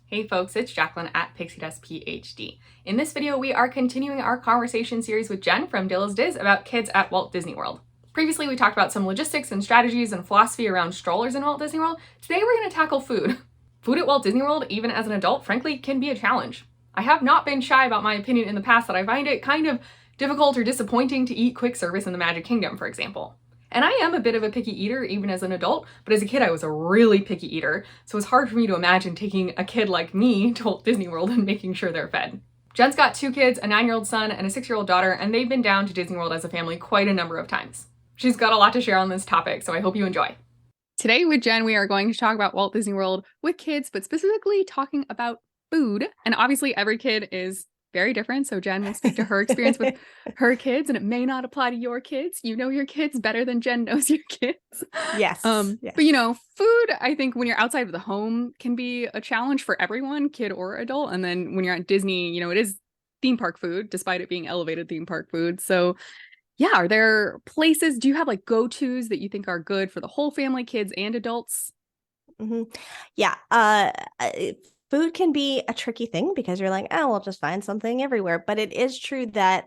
Hey folks, it's Jacqueline at Pixie Dust PhD. In this video, we are continuing our conversation series with Jen from Dillo's Diz about kids at Walt Disney World. Previously, we talked about some logistics and strategies and philosophy around strollers in Walt Disney World. Today, we're going to tackle food. Food at Walt Disney World, even as an adult, frankly, can be a challenge. I have not been shy about my opinion in the past that I find it kind of difficult or disappointing to eat quick service in the Magic Kingdom, for example. And I am a bit of a picky eater even as an adult, but as a kid I was a really picky eater, so it's hard for me to imagine taking a kid like me to Walt Disney World and making sure they're fed. Jen's got 2 kids, a 9-year-old son and a 6-year-old daughter, and they've been down to Disney World as a family quite a number of times. She's got a lot to share on this topic, so I hope you enjoy. Today with Jen, we are going to talk about Walt Disney World with kids, but specifically talking about food. And obviously every kid is very different, so Jen will speak to her experience with her kids, and it may not apply to your kids. You know your kids better than Jen knows your kids. Yes. But you know, food, I think when you're outside of the home can be a challenge for everyone, kid or adult. And then when you're at Disney, you know, it is theme park food, despite it being elevated theme park food. So yeah, are there places, do you have like go-tos that you think are good for the whole family, kids and adults? Mm-hmm. Yeah. Food can be a tricky thing because you're like, oh, we'll just find something everywhere. But it is true that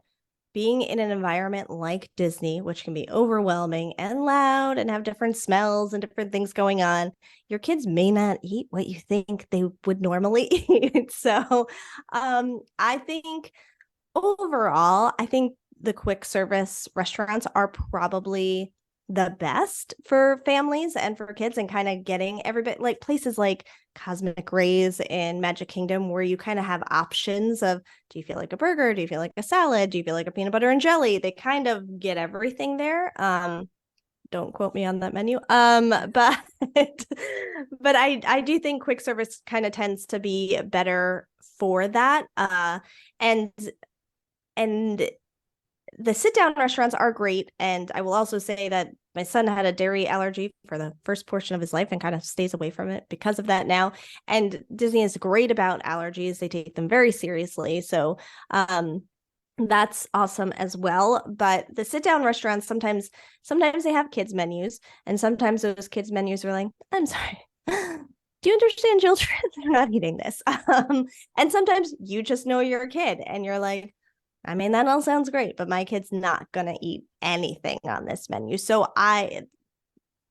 being in an environment like Disney, which can be overwhelming and loud and have different smells and different things going on, your kids may not eat what you think they would normally eat. So I think overall, I think the quick service restaurants are probably the best for families and for kids, and kind of getting everybody, like places like Cosmic Rays in Magic Kingdom, where you kind of have options of, do you feel like a burger? Do you feel like a salad? Do you feel like a peanut butter and jelly? They kind of get everything there. Don't quote me on that menu. But but I do think quick service kind of tends to be better for that. And the sit down restaurants are great. And I will also say that my son had a dairy allergy for the first portion of his life and kind of stays away from it because of that now. And Disney is great about allergies. They take them very seriously. So that's awesome as well. But the sit down restaurants, sometimes they have kids menus, and sometimes those kids menus are like, I'm sorry, do you understand children? They're not eating this. And sometimes you just know you're a kid and you're like, I mean, that all sounds great, but my kid's not going to eat anything on this menu. So I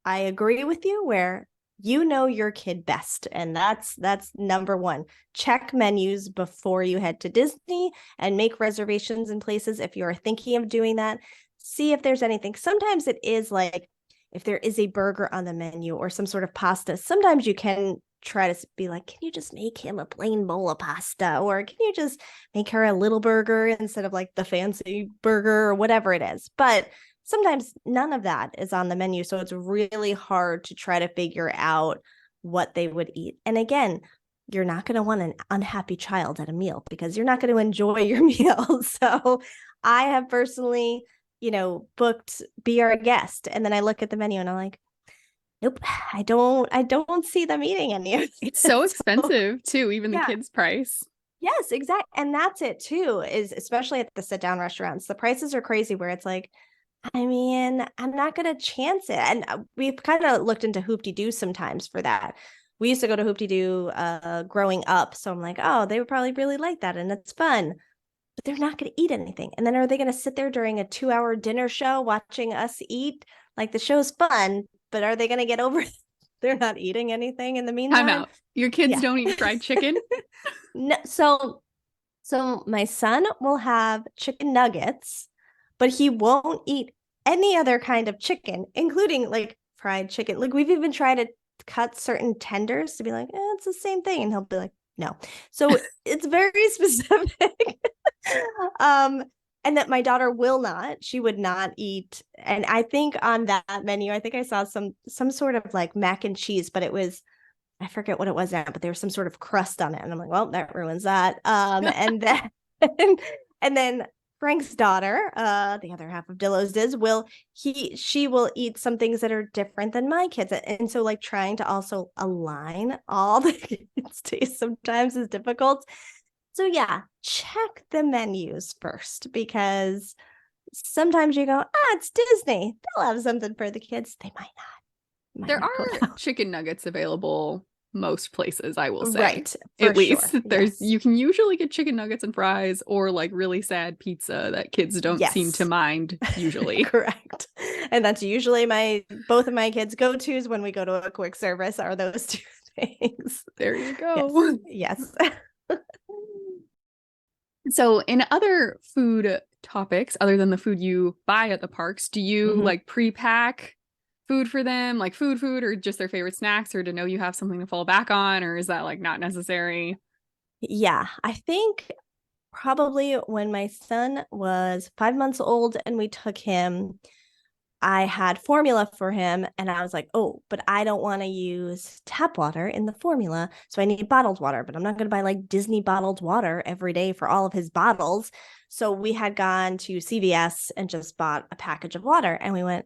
agree with you where you know your kid best, and that's number one. Check menus before you head to Disney and make reservations in places if you're thinking of doing that. See if there's anything. Sometimes it is like, if there is a burger on the menu or some sort of pasta, sometimes you can try to be like, can you just make him a plain bowl of pasta? Or can you just make her a little burger instead of like the fancy burger or whatever it is? But sometimes none of that is on the menu. So it's really hard to try to figure out what they would eat. And again, you're not going to want an unhappy child at a meal because you're not going to enjoy your meal. So I have personally, booked Be Our Guest. And then I look at the menu and I'm like, nope, I don't see them eating any of it. It's so expensive too, even the kids' price. Yes, exactly. And that's it too, is especially at the sit down restaurants. The prices are crazy where it's like, I mean, I'm not going to chance it. And we've kind of looked into Hoop-Dee-Doo sometimes for that. We used to go to Hoop-Dee-Doo growing up. So I'm like, oh, they would probably really like that. And it's fun. But they're not going to eat anything. And then are they going to sit there during a 2-hour dinner show watching us eat? Like, the show's fun, but are they going to get over they're not eating anything in the meantime? I'm out. Your kids don't eat fried chicken? No, so my son will have chicken nuggets, but he won't eat any other kind of chicken, including like fried chicken. Like, we've even tried to cut certain tenders to be like, it's the same thing. And he'll be like, no. So it's very specific. And that my daughter will not, she would not eat. And I think on that menu, I think I saw some sort of like mac and cheese, but it was, I forget what it was now, but there was some sort of crust on it. And I'm like, well, that ruins that. And then, and then Frank's daughter, the other half of Dillo's Diz, she will eat some things that are different than my kids. And so like trying to also align all the kids' tastes sometimes is difficult. So yeah, check the menus first, because sometimes you go, it's Disney, they'll have something for the kids. They might not. There are chicken nuggets available most places, I will say. Right, for At least sure. there's Yes. you can usually get chicken nuggets and fries or like really sad pizza that kids don't seem to Yes. mind usually. Correct. And that's usually my both of my kids' go-tos when we go to a quick service are those two things. There you Yes. go. Yes. So, in other food topics, other than the food you buy at the parks, do you Mhm. like pre-pack food for them, like food, or just their favorite snacks, or to know you have something to fall back on, or is that like not necessary? Yeah, I think probably when my son was 5 months old and we took him, I had formula for him and I was like, oh, but I don't want to use tap water in the formula. So I need bottled water, but I'm not going to buy like Disney bottled water every day for all of his bottles. So we had gone to CVS and just bought a package of water and we went,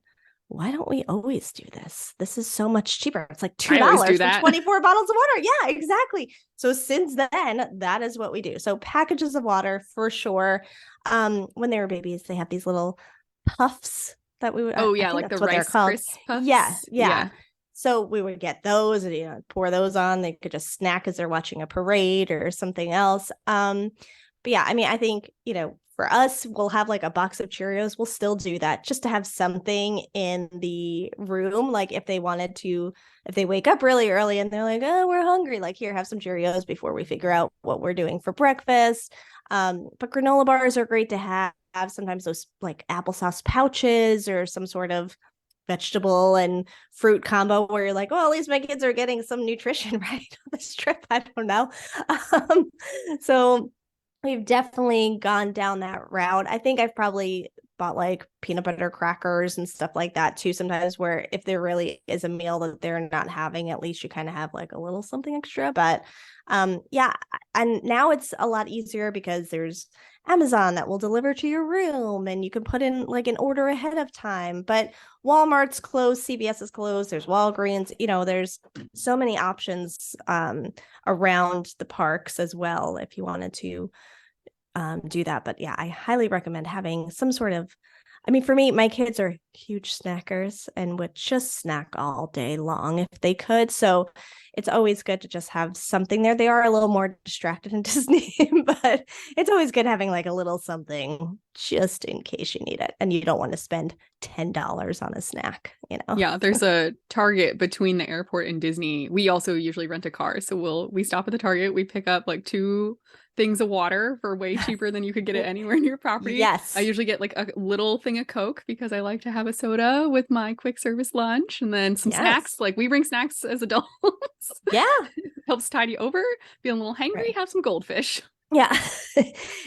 why don't we always do this? This is so much cheaper. It's like I always do $2 for that. 24 bottles of water. Yeah, exactly. So since then, that is what we do. So packages of water for sure. When they were babies, they have these little puffs that we would, Oh I yeah, think like the that's what they're Rice called. Crisp Yeah, Puffs. yeah. Yeah, So we would get those and pour those on. They could just snack as they're watching a parade or something else. But yeah, I mean, I think, for us, we'll have like a box of Cheerios. We'll still do that just to have something in the room. Like if they wanted to, if they wake up really early and they're like, oh, we're hungry, like here, have some Cheerios before we figure out what we're doing for breakfast. But granola bars are great to have. Sometimes those like applesauce pouches or some sort of vegetable and fruit combo where you're like, well, at least my kids are getting some nutrition right on this trip. I don't know. Um, so we've definitely gone down that route. I think I've probably bought like peanut butter crackers and stuff like that too sometimes, where if there really is a meal that they're not having, at least you kind of have like a little something extra. But yeah, and now it's a lot easier because there's Amazon that will deliver to your room and you can put in like an order ahead of time. But Walmart's closed, CVS is closed, there's Walgreens, there's so many options around the parks as well if you wanted to do that. But yeah, I highly recommend having some sort of, I mean, for me, my kids are huge snackers and would just snack all day long if they could. So it's always good to just have something there. They are a little more distracted in Disney, but it's always good having like a little something just in case you need it. And you don't want to spend $10 on a snack. yeah. There's a Target between the airport and Disney. We also usually rent a car, so we stop at the Target. We pick up like 2 things of water for way cheaper than you could get it anywhere in your property. Yes. I usually get like a little thing of Coke because I like to have a soda with my quick service lunch and then some snacks. Yes. Like we bring snacks as adults. Yeah. Helps tide you over. Feeling a little hangry, Right. have some goldfish. Yeah.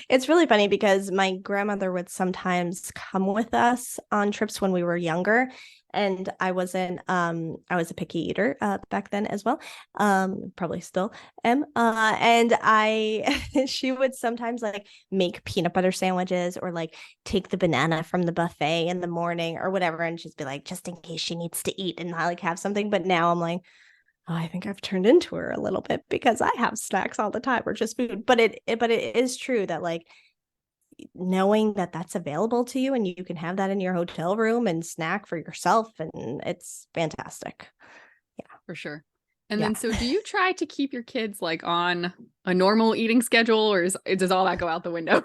It's really funny because my grandmother would sometimes come with us on trips when we were younger. And I was a picky eater back then as well. Probably still am. She would sometimes like make peanut butter sandwiches or like take the banana from the buffet in the morning or whatever. And she'd be like, just in case she needs to eat and not like have something. But now I'm like, oh, I think I've turned into her a little bit because I have snacks all the time or just food. But it is true that like knowing that that's available to you and you can have that in your hotel room and snack for yourself, and it's fantastic. For sure. And Yeah. then, so do you try to keep your kids like on a normal eating schedule, or does all that go out the window?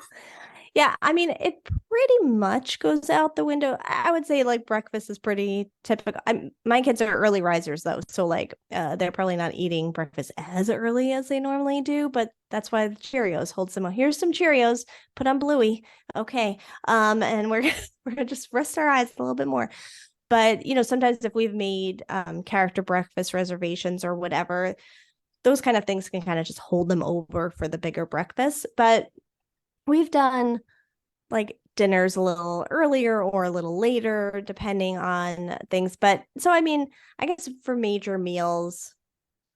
Yeah, I mean, it pretty much goes out the window. I would say like breakfast is pretty typical. My kids are early risers though, so like they're probably not eating breakfast as early as they normally do, but that's why the Cheerios holds them. Here's some Cheerios, put on Bluey. Okay. And we're gonna just rest our eyes a little bit more. But sometimes if we've made character breakfast reservations or whatever, those kind of things can kind of just hold them over for the bigger breakfast. But we've done like dinners a little earlier or a little later, depending on things. But so, I mean, I guess for major meals,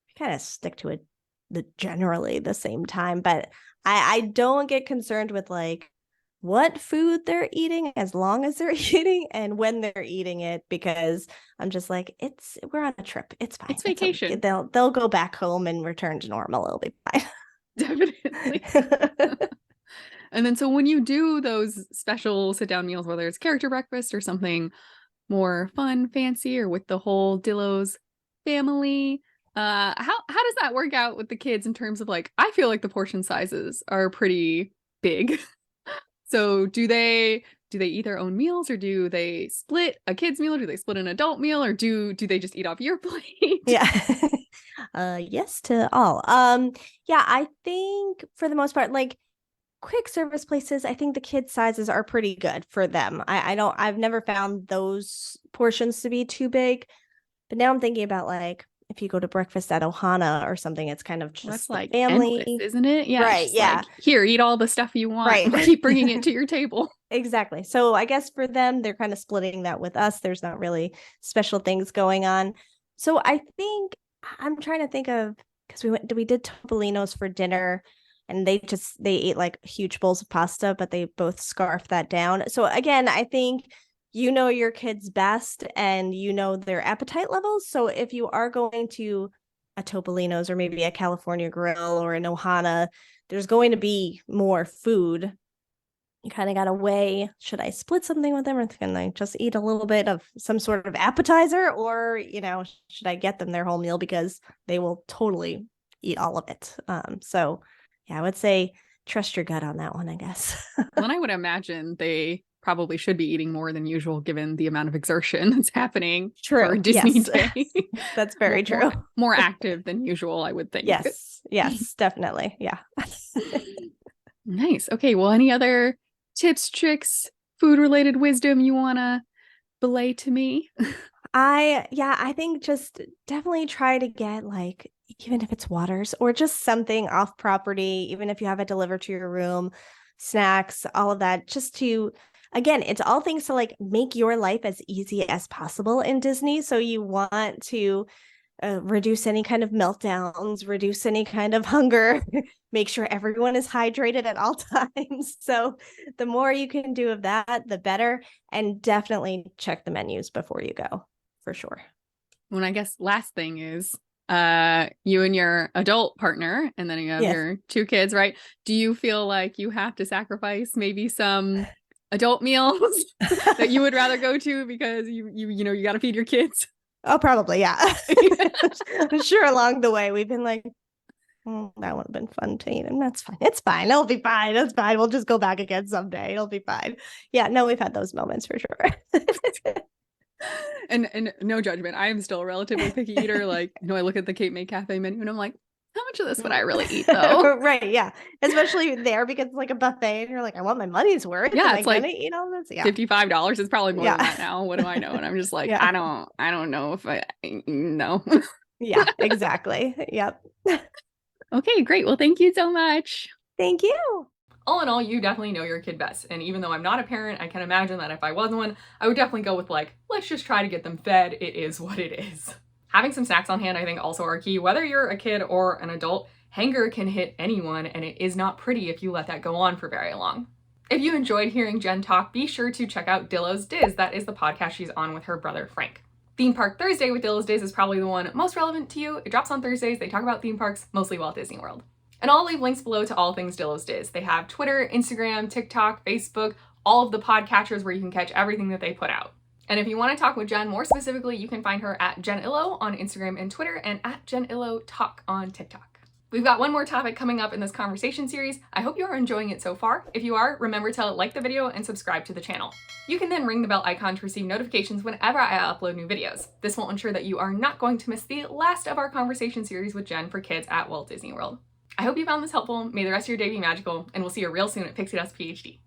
we kind of stick to it generally the same time. But I don't get concerned with like what food they're eating as long as they're eating and when they're eating it, because I'm just like, we're on a trip. It's fine. It's vacation. Okay. They'll go back home and return to normal. It'll be fine. Definitely. And then, so when you do those special sit down meals, whether it's character breakfast or something more fun, fancy, or with the whole Dillo's family, How does that work out with the kids in terms of like, I feel like the portion sizes are pretty big. So do they eat their own meals, or do they split a kid's meal, or do they split an adult meal, or do they just eat off your plate? Yeah. Yes to all. Yeah, I think for the most part, like quick service places, I think the kid sizes are pretty good for them. I've never found those portions to be too big. But now I'm thinking about like if you go to breakfast at Ohana or something, it's kind of just That's the like family, endless, isn't it? Yeah, right? just Yeah, like, here, eat all the stuff you want. right. Keep bringing it to your table. Exactly. So I guess for them, they're kind of splitting that with us. There's not really special things going on. So I think I'm trying to think of, because we did Topolino's for dinner, and they ate like huge bowls of pasta, but they both scarfed that down. So again, I think you know your kids best and you know their appetite levels. So if you are going to a Topolino's or maybe a California Grill or an Ohana, there's going to be more food. You kind of got to weigh, should I split something with them, or can I just eat a little bit of some sort of appetizer, or, should I get them their whole meal because they will totally eat all of it. So yeah, I would say trust your gut on that one, I guess. Well, and I would imagine they probably should be eating more than usual given the amount of exertion that's happening for Disney Day. That's very true. More active than usual, I would think. Yes, definitely. Yeah. Nice. Okay, well, any other tips, tricks, food related wisdom you want to belay to me? I think just definitely try to get like, even if it's waters or just something off property, even if you have it delivered to your room, snacks, all of that, just to, again, it's all things to like make your life as easy as possible in Disney. So you want to reduce any kind of meltdowns, reduce any kind of hunger, make sure everyone is hydrated at all times. So the more you can do of that, the better. And definitely check the menus before you go, for sure. Well, I guess last thing is you and your adult partner, and then you have your 2 kids, right? Do you feel like you have to sacrifice maybe some adult meals that you would rather go to because you got to feed your kids? Oh, probably, yeah. I'm sure along the way we've been like, that would have been fun to eat, and that's fine. It's fine. It'll be fine. It's fine. We'll just go back again someday. It'll be fine. Yeah, no, we've had those moments for sure. And no judgment. I am still a relatively picky eater. Like, I look at the Cape May Cafe menu and I'm like, how much of this would I really eat though? Right, yeah. Especially there because it's like a buffet and you're like, I want my money's worth. Yeah, it's like eat all this? Yeah. $55. It's probably more than that now. What do I know? And I'm just like, I don't know if I know. Yeah, exactly. Yep. Okay, great. Well, thank you so much. Thank you. All in all, you definitely know your kid best. And even though I'm not a parent, I can imagine that if I was one, I would definitely go with like, let's just try to get them fed. It is what it is. Having some snacks on hand, I think, also are key. Whether you're a kid or an adult, hunger can hit anyone, and it is not pretty if you let that go on for very long. If you enjoyed hearing Jen talk, be sure to check out Dillo's Diz. That is the podcast she's on with her brother, Frank. Theme Park Thursday with Dillo's Diz is probably the one most relevant to you. It drops on Thursdays. They talk about theme parks, mostly Walt Disney World. And I'll leave links below to all things Dillo's Diz. They have Twitter, Instagram, TikTok, Facebook, all of the podcatchers where you can catch everything that they put out. And if you want to talk with Jen more specifically, you can find her at Jen Illo on Instagram and Twitter, and at Jen Illo Talk on TikTok. We've got one more topic coming up in this conversation series. I hope you are enjoying it so far. If you are, remember to like the video and subscribe to the channel. You can then ring the bell icon to receive notifications whenever I upload new videos. This will ensure that you are not going to miss the last of our conversation series with Jen for kids at Walt Disney World. I hope you found this helpful. May the rest of your day be magical, and we'll see you real soon at Pixie Dust PhD.